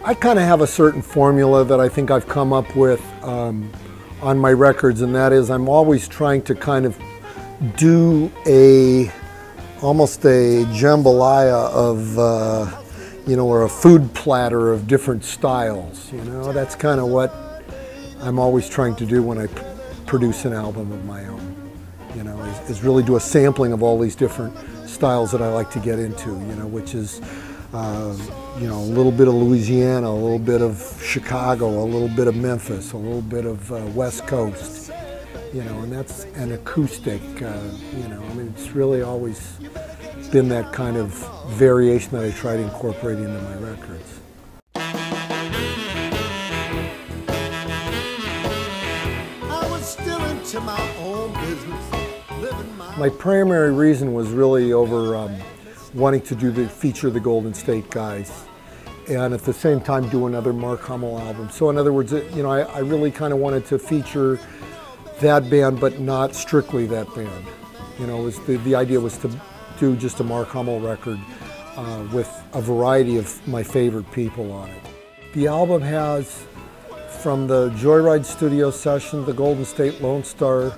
I kind of have a certain formula that I think I've come up with on my records, and that is I'm always trying to kind of do almost a jambalaya of, or a food platter of different styles. That's kind of what I'm always trying to do when I produce an album of my own. Is really do a sampling of all these different styles that I like to get into. Which is a little bit of Louisiana, a little bit of Chicago, a little bit of Memphis, a little bit of West Coast, and that's an acoustic, it's really always been that kind of variation that I try to incorporate into my records. I was still into my own business, living my primary reason was really over wanting to feature the Golden State guys, and at the same time do another Mark Hummel album. So in other words, I really kind of wanted to feature that band, but not strictly that band. The idea was to do just a Mark Hummel record with a variety of my favorite people on it. The album has, from the Joyride studio session, the Golden State Lone Star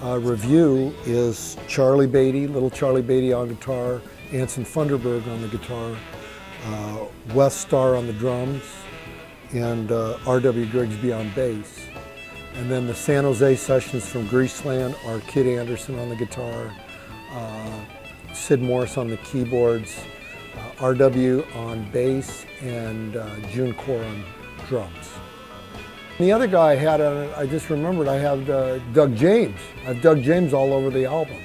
review is Charlie Baty, little Charlie Baty on guitar, Anson Funderburgh on the guitar, Wes Starr on the drums, and R.W. Griggsby on bass. And then the San Jose sessions from Griggsby are Kid Andersen on the guitar, Sid Morris on the keyboards, R.W. on bass, and June Core on drums. The other guy I had on it, I just remembered, I have Doug James. I have Doug James all over the album.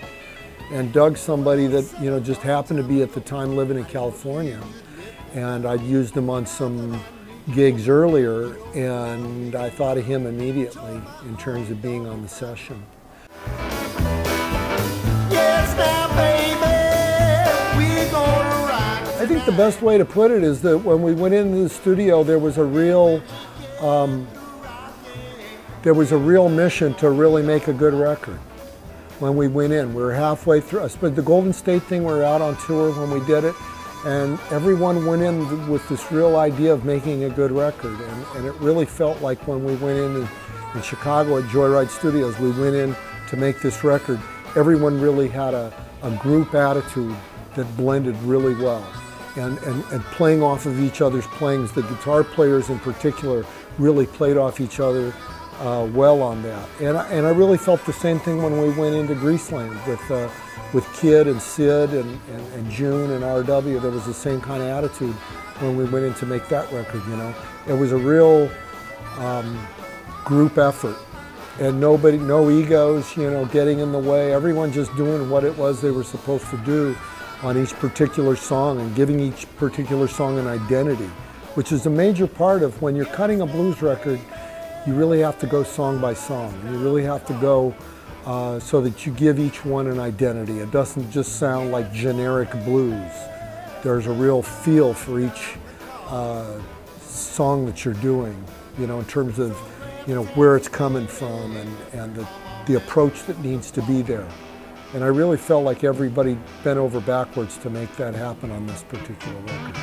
And Doug's somebody that, just happened to be at the time living in California. And I'd used him on some gigs earlier, and I thought of him immediately in terms of being on the session. Yes, now, baby, we gonna rock. I think the best way to put it is that when we went into the studio, there was a real mission to really make a good record. When we went in, we were halfway through. But the Golden State thing, we were out on tour when we did it, and everyone went in with this real idea of making a good record. And it really felt like when we went in Chicago at Joyride Studios, we went in to make this record. Everyone really had a group attitude that blended really well. And playing off of each other's playings, the guitar players in particular really played off each other well on that. And I really felt the same thing when we went into Griggsby with Kid and Sid and June and R.W. There was the same kind of attitude when we went in to make that record, It was a real group effort, and no egos, getting in the way. Everyone just doing what it was they were supposed to do on each particular song and giving each particular song an identity, which is a major part of when you're cutting a blues record. You really have to go song by song. You really have to go so that you give each one an identity. It doesn't just sound like generic blues. There's a real feel for each song that you're doing, in terms of, where it's coming from and the approach that needs to be there. And I really felt like everybody bent over backwards to make that happen on this particular record.